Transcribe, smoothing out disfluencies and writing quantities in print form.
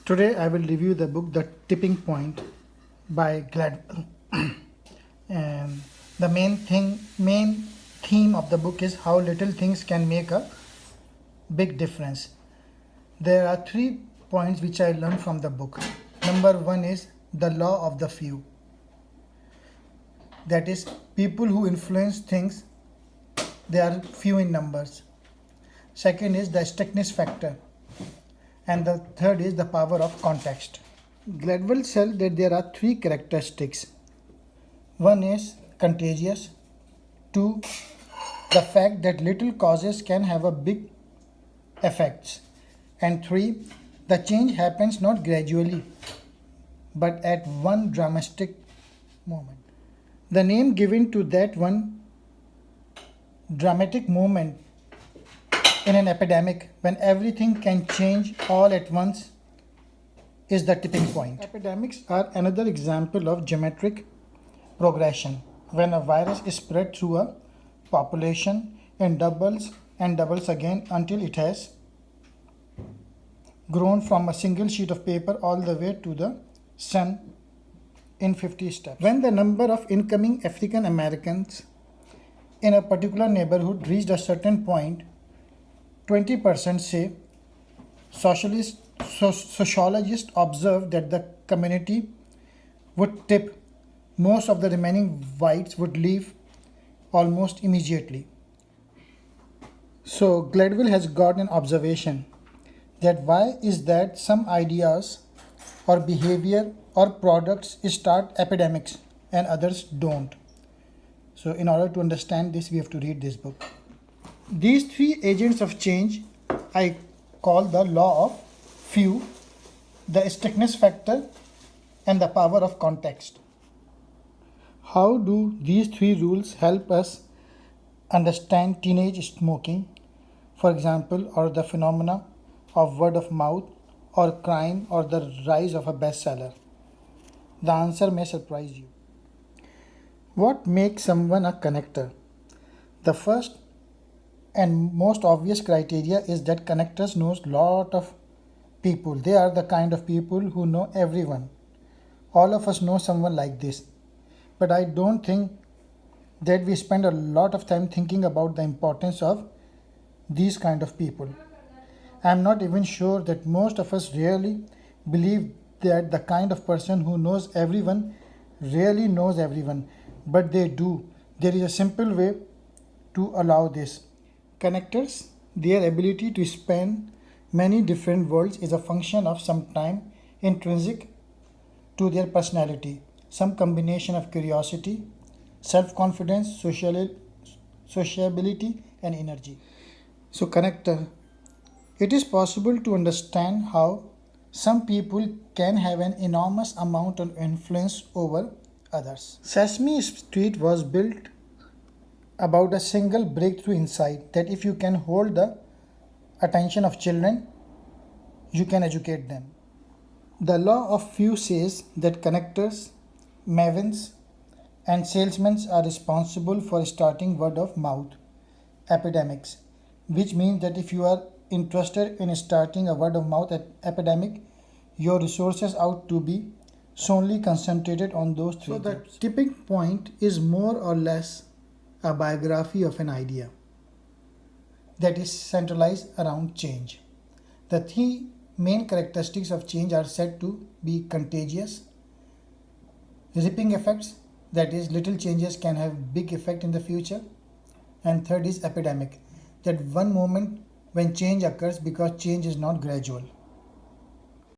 Today I will review the book The Tipping Point by Gladwell. And the main theme of the book is how little things can make a big difference. There are 3 points which I learned from the book. Number 1 is the law of the few. That is, people who influence things, they are few in numbers. Second is the strictness factor. And the third is the power of context. Gladwell said that there are 3 characteristics. 1 is contagious. 2, the fact that little causes can have a big effects. And 3, the change happens not gradually, but at one dramatic moment. The name given to that one dramatic moment in an epidemic, when everything can change all at once, is the tipping point. Epidemics are another example of geometric progression. When a virus is spread through a population and doubles again until it has grown from a single sheet of paper all the way to the sun in 50 steps. When the number of incoming African Americans in a particular neighborhood reached a certain point, 20% say sociologists observed that the community would tip. Most of the remaining whites would leave almost immediately. So Gladwell has got an observation that why is that some ideas or behavior or products start epidemics and others don't. So in order to understand this, we have to read this book. These 3 agents of change I call the law of few, the strictness factor, and the power of context. How do these 3 rules help us understand teenage smoking, for example, or the phenomena of word of mouth, or crime, or the rise of a bestseller? The answer may surprise you. What makes someone a connector? The first and most obvious criteria is that connectors knows lot of people. They are the kind of people who know everyone. All of us know someone like this. But I don't think that we spend a lot of time thinking about the importance of these kind of people. I am not even sure that most of us really believe that the kind of person who knows everyone really knows everyone. But they do. There is a simple way to allow this. Connectors, their ability to span many different worlds is a function of some time intrinsic to their personality, some combination of curiosity, self-confidence, sociability, and energy. So connector, it is possible to understand how some people can have an enormous amount of influence over others. Sesame Street was built about a single breakthrough insight that if you can hold the attention of children, you can educate them. The law of few says that connectors, mavens, and salesmen are responsible for starting word of mouth epidemics, which means that if you are interested in starting a word of mouth epidemic, your resources ought to be solely concentrated on those 3 groups. The tipping point is more or less a biography of an idea that is centralized around change. The 3 main characteristics of change are said to be contagious, ripping effects, that is, little changes can have big effect in the future, and third is epidemic, that one moment when change occurs because change is not gradual.